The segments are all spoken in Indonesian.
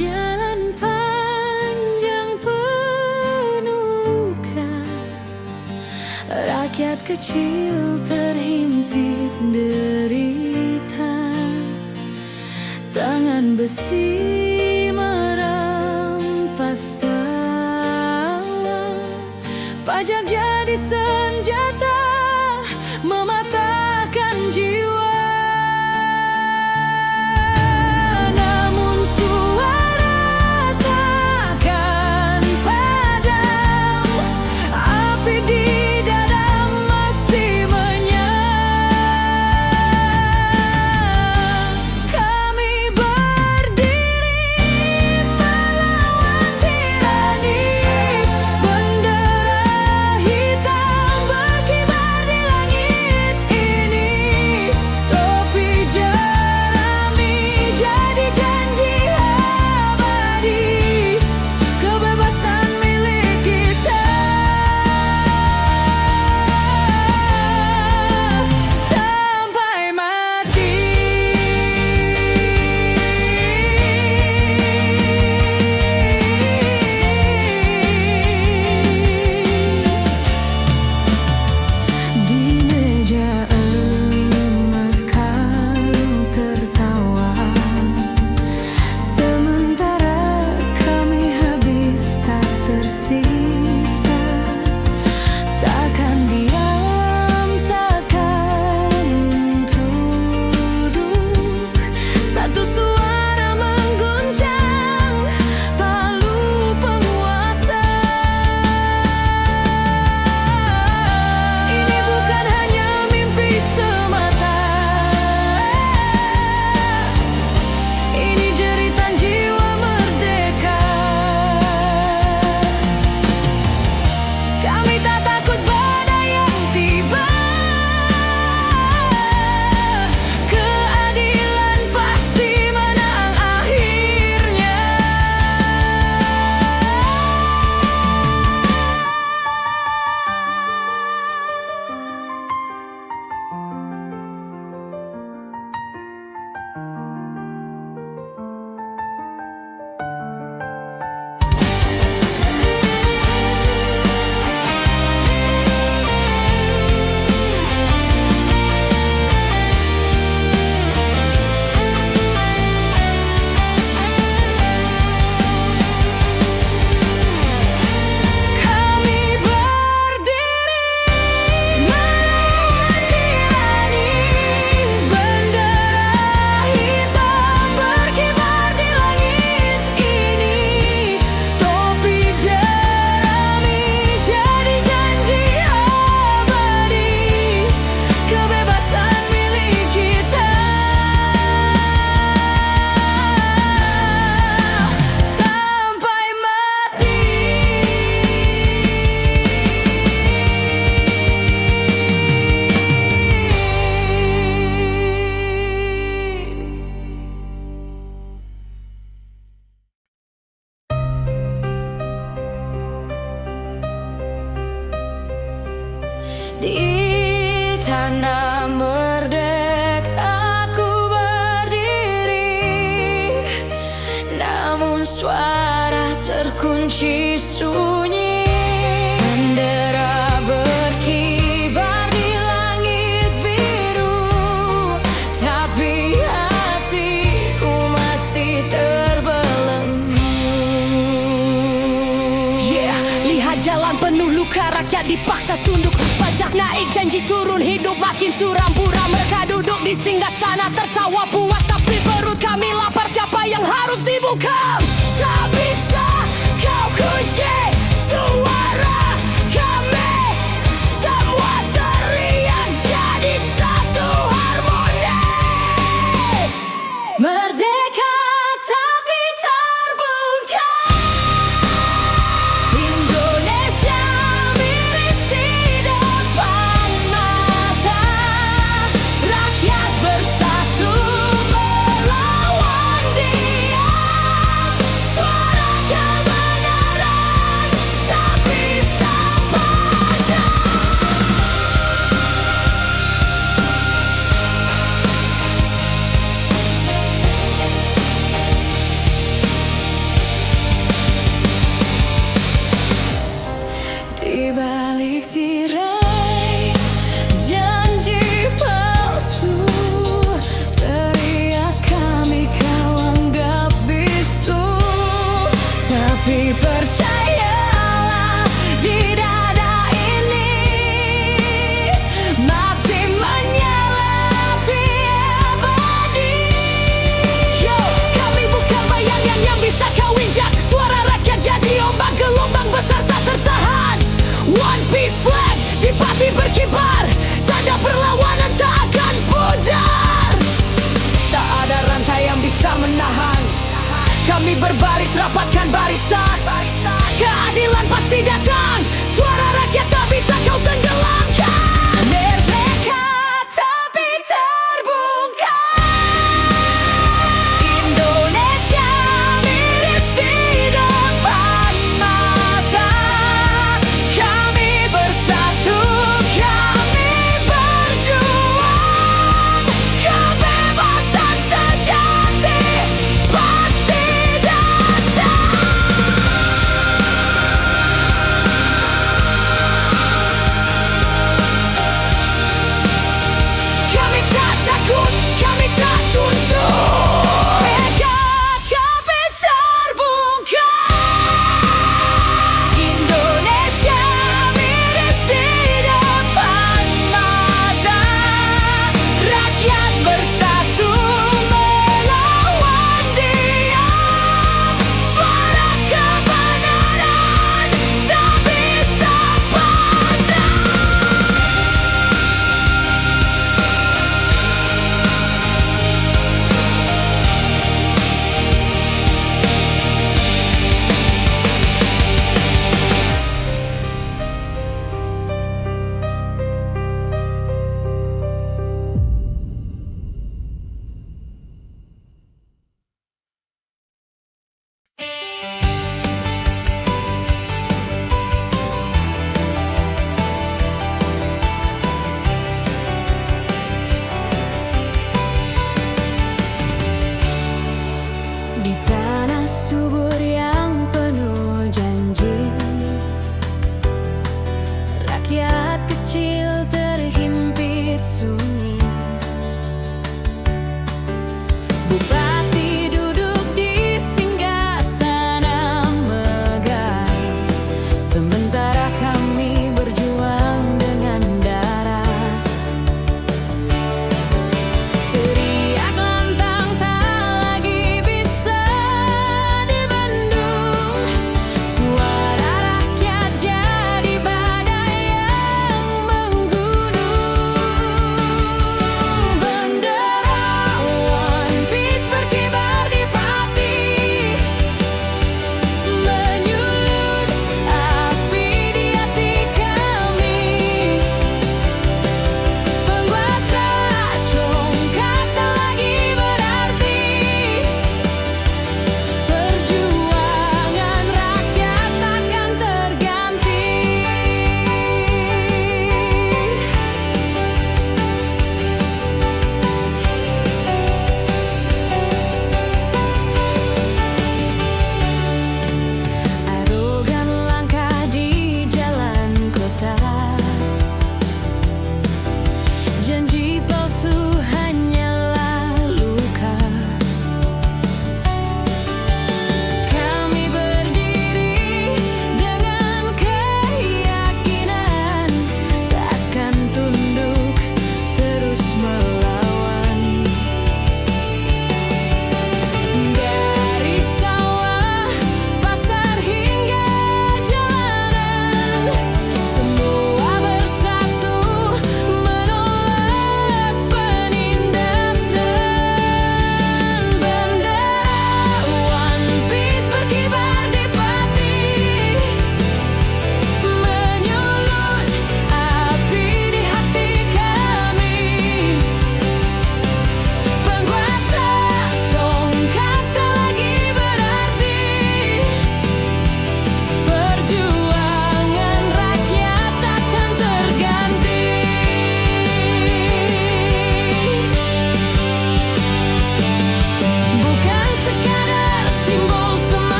jalan panjang penuh luka, rakyat kecil terhimpit derita. Tangan besi merampas tawa, pajak jadi senjata mematahkan jiwa. Namun suara takkan padam, api di dada masih menyala. Kami berdiri melawan tirani, bendera hitam berkibar di langit ini. Topi jerami jadi janji abadi, kebebasan milik kita sampai mati. Di meja emas kau tertawa, sementara kami habis tak tersisa. Takkan diam, takkan tunduk. Satu suara mengguncang palu penguasa. Ini bukan hanya mimpi semata, ini jeritan jiwa merdeka. Kami tak takut badai yang tiba, keadilan pasti menang akhirnya. Kami berdiri melawan tirani, bendera hitam berkibar di langit ini. Topi jerami jadi janji abadi, kebebasan milik kita sampai mati. Di tanah merdeka aku berdiri, namun suara terkunci sunyi. Bendera berkibar di langit biru, tapi hatiku masih terbelenggu. Lihat jalan penuh luka, rakyat dipaksa tunduk. Pajak naik, janji turun, hidup makin suram buram. Mereka duduk di singgasana tertawa puas, tapi perut kami lapar. Siapa yang harus dibuka? Tak bisa kau kunci suara kami, semua teriak jadi satu harmoni. Merdeka tapi terbungkam, Indonesia miris di depan mata. Rakyat bersatu melawan diam, suara kebenaran tirai janji palsu, teriak kami kau anggap bisu. Tapi percayalah, di dada ini masih menyala api abadi. Yo, kami bukan bayangan yang bisa kau injak. Suara rakyat jadi ombak, gelombang besar tak tertahan. One Piece flag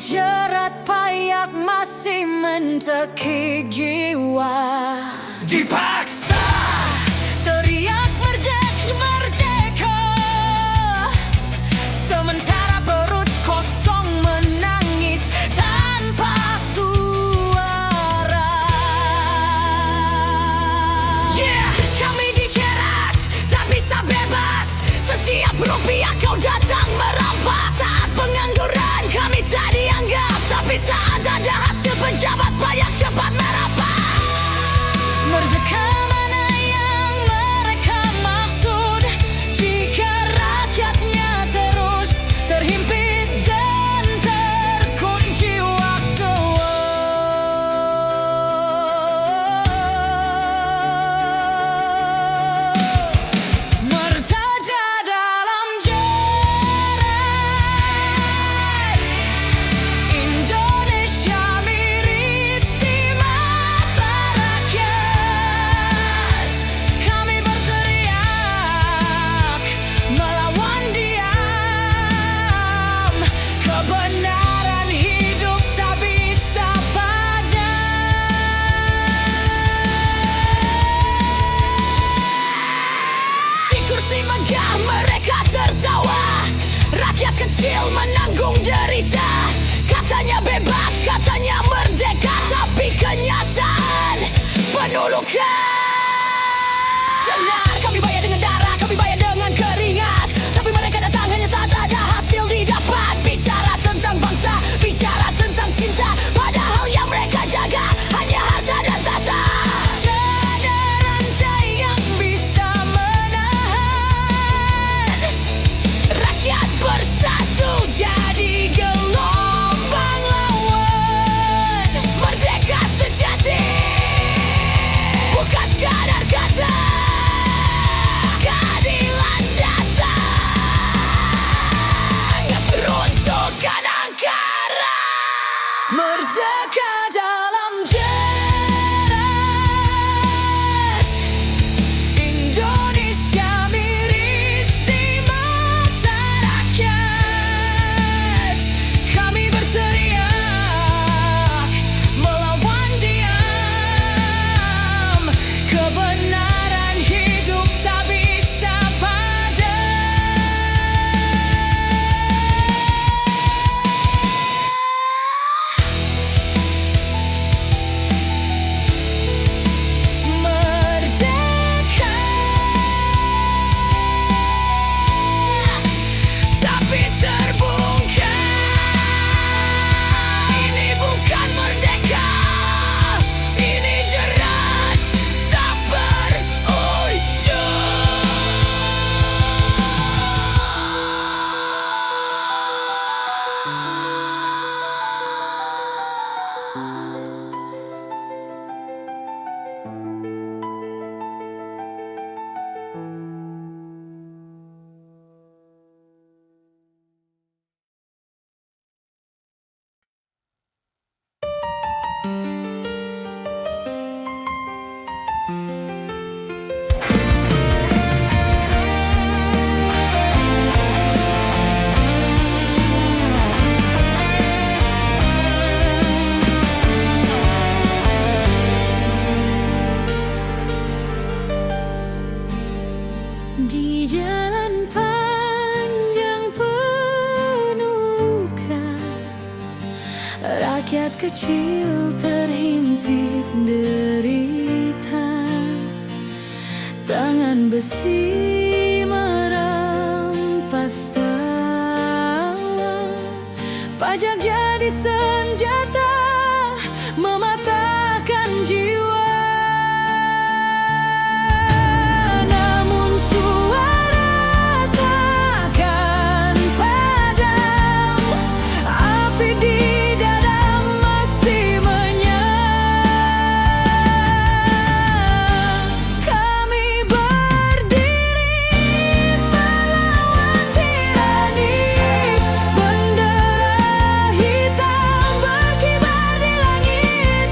jerat payah masih mentekik jiwa. Dipaksa teriak merdeka, sementara perut kosong menangis tanpa suara. Yeah, Kami dijerat, tak bisa bebas. Setiap rupiah kau datang merampas. Saat pengangguran kami tak dianggap, tapi saat ada hasil pejabat pajak cepat merapat. Merdeka mana yang mereka maksud jika rakyatnya terus terhimpit dan terkunci waktu? Merdeka dalam jerat, Indonesia miris di mata rakyat. Kami berteriak melawan diam, kebenaran hidup tak bisa padam. Di kursi megah mereka tertawa, rakyat kecil menanggung derita. Katanya bebas, katanya merdeka, tapi kenyataan penuh luka. Benar, kami bayar dengan darah, kami bayar dengan keringat, tapi mereka datang hanya saat ada hasil didapat. Bicara tentang bangsa, bicara tentang cinta, padahal yang mereka jaga hanya harta dan tahta. Tiada rantai yang bisa menahan rakyat bersatu jadi gelombang lawan. Merdeka sejati bukan sekadar kata, keadilan datang, runtuhkan angkara. Merdeka dalam jerat, Indonesia miris di mata rakyat. Kami berteriak melawan diam, kebenaran hidup tak bisa padam. Merdeka, tapi terbungkam. Ini bukan merdeka, ini jerat tak berujung. Di jalan panjang penuh luka, rakyat kecil terhimpit derita. Tangan besi merampas tawa, pajak jadi senjata mematahkan jiwa. Namun suara takkan padam, api di dada masih menyala. Kami berdiri melawan tirani, bendera hitam berkibar di langit.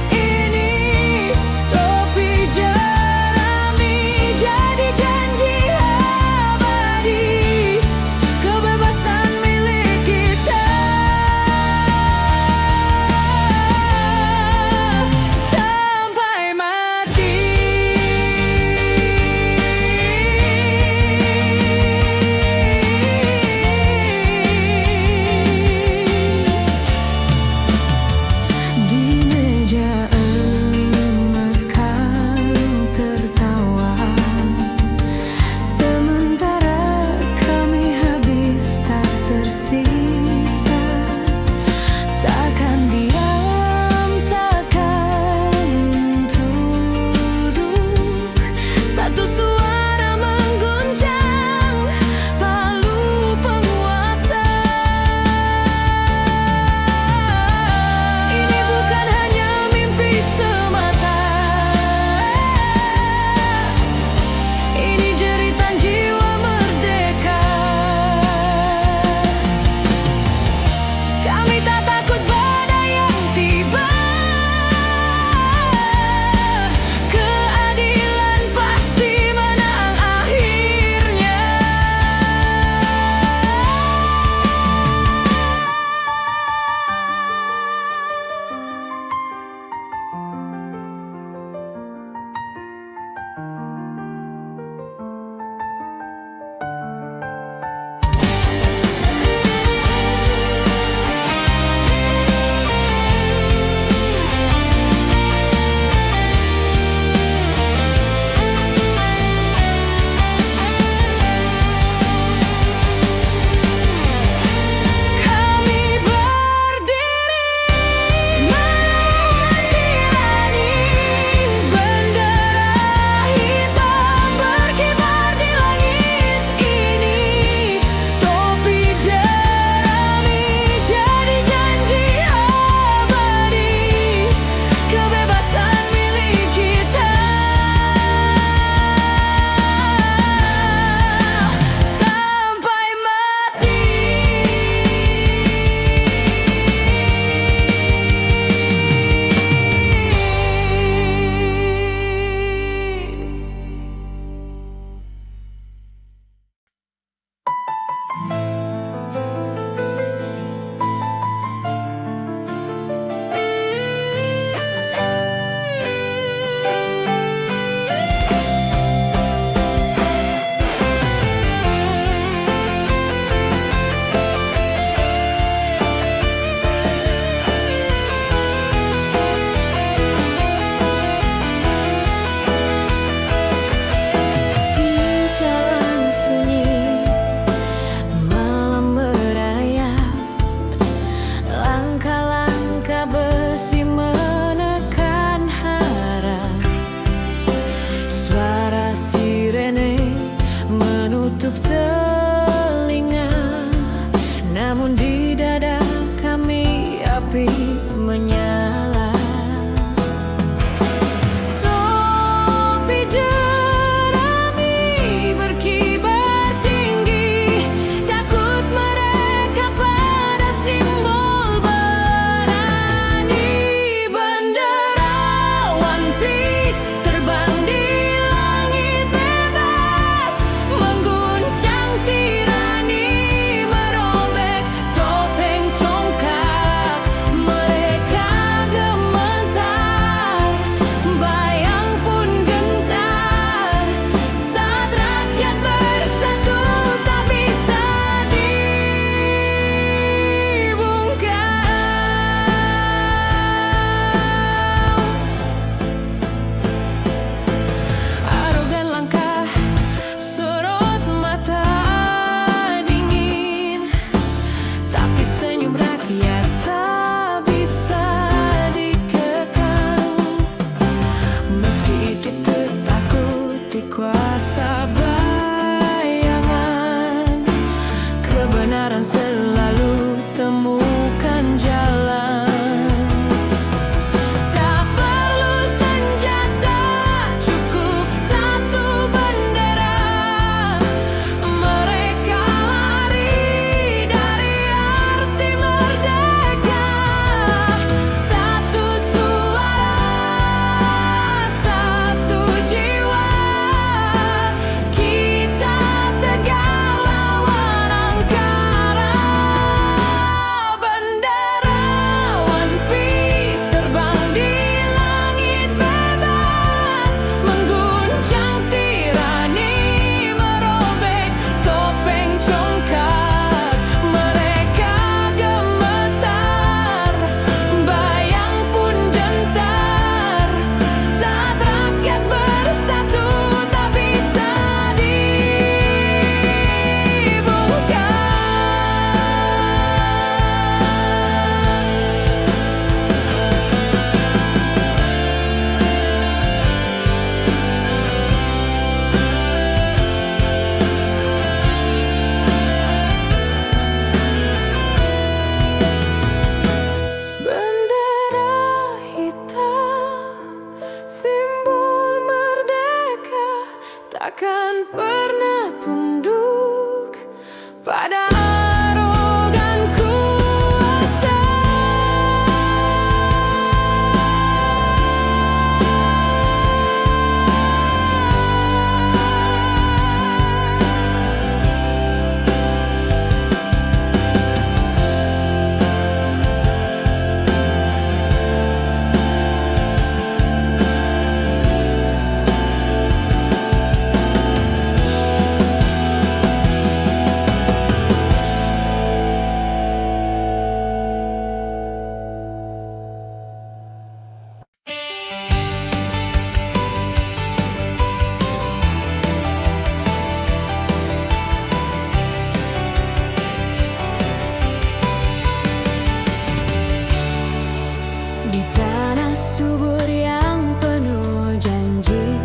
subur yang penuh janji,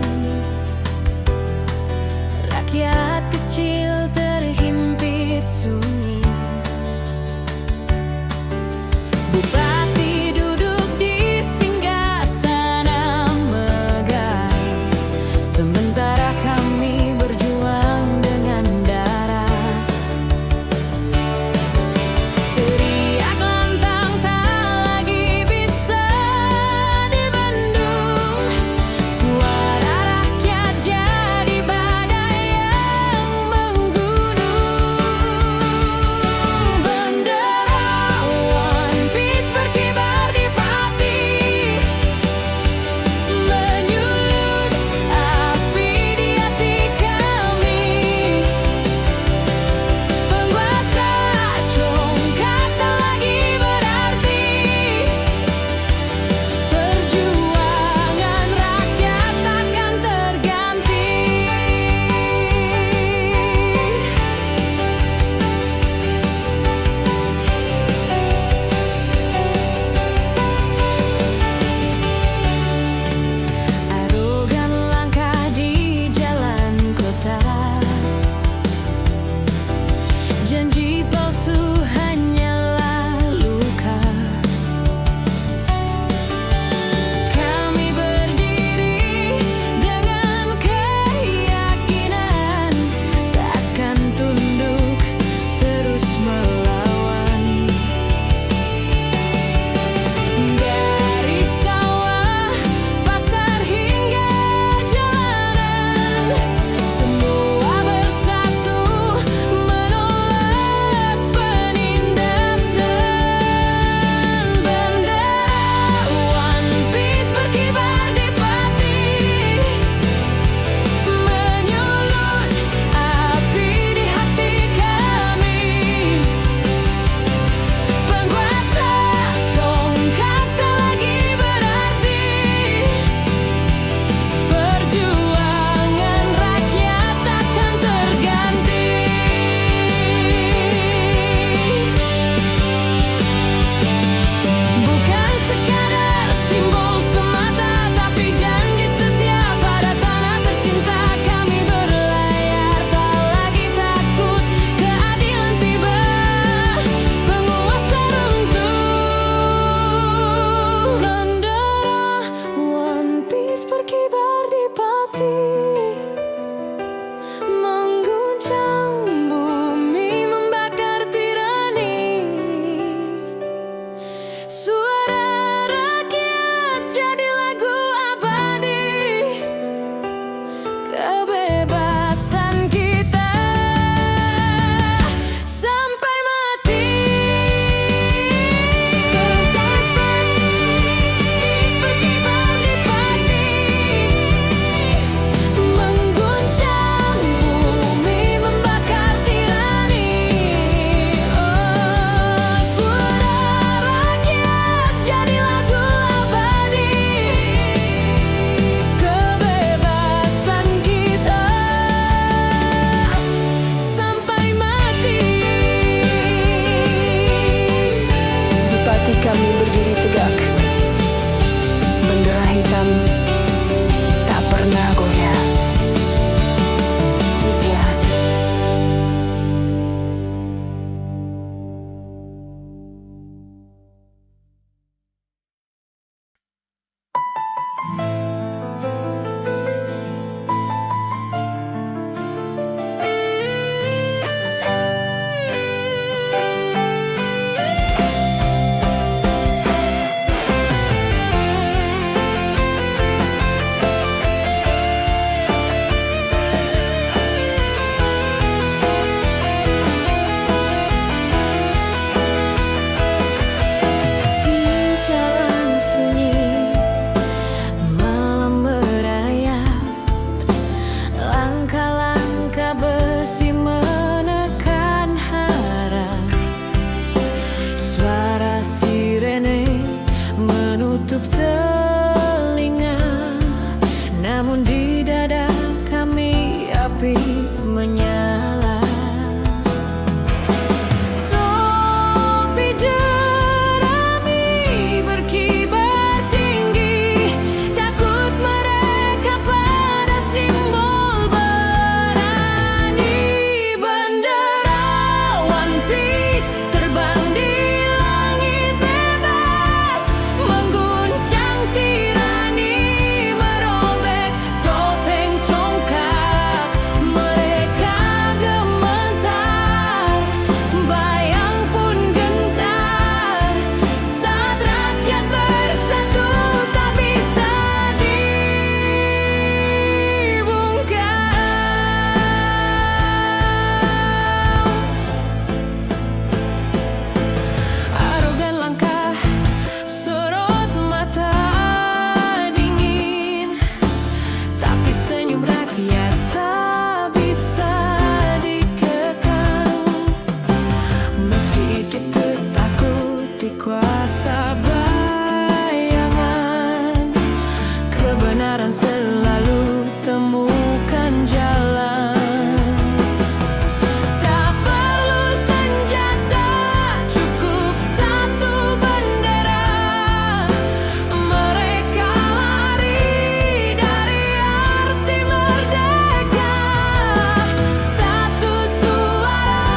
rakyat kecil terhimpit sunyi. Bupati duduk di singgasana megah, sementara kami berjuang dengan darah. Teriak lantang tak lagi bisa dibendung, suara rakyat jadi badai yang menggunung. Bendera One Piece berkibar di Pati, menyulut api di hati kami. Penguasa congkak tak lagi berarti, perjuangan rakyat takkan terganti. Arogan langkah di jalan kota, janji palsu hanyalah luka. Kami berdiri dengan keyakinan, takkan tunduk, terus melawan. Dari sawah, pasar hingga jalanan, semua bersatu menolak penindasan. Bendera One Piece berkibar di Pati, menyulut api di hati kami. Penguasa congkak tak lagi berarti, perjuangan rakyat takkan terganti. Bukan sekadar simbol semata, tapi janji setia pada tanah tercinta. Kami berlayar tak lagi takut, keadilan tiba, penguasa runtuh. Bendera One Piece berkibar di Pati, mengguncang bumi, membakar tirani. Suara rakyat jadi lagu abadi, kebebasan kita sampai mati. Berkibar di Pati, mengguncang bumi, membakar tirani. Oh, suara rakyat jadi lagu abadi, kebebasan kita sampai mati. Di Pati kami berdiri tegak, bendera hitam tak pernah goyah. Iya. Topi jerami berkibar tinggi, kebenaran selalu temukan jalan. Tak perlu senjata, cukup satu bendera. Mereka lari dari arti merdeka. Satu suara,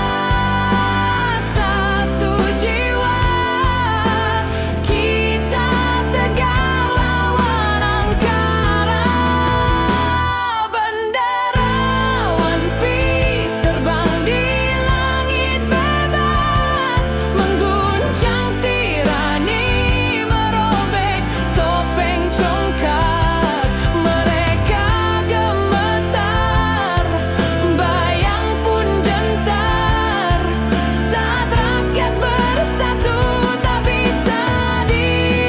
satu jiwa. Kita tegak lawan angkara. Bendera One Piece terbang di langit bebas, mengguncang tirani, merobek topeng congkak. Mereka gemetar, bayang pun gentar. Saat rakyat bersatu, tak bisa dibungkam.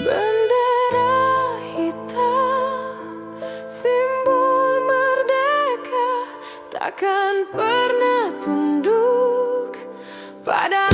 Bendera hitam, simbol merdeka, takkan pernah tunduk pada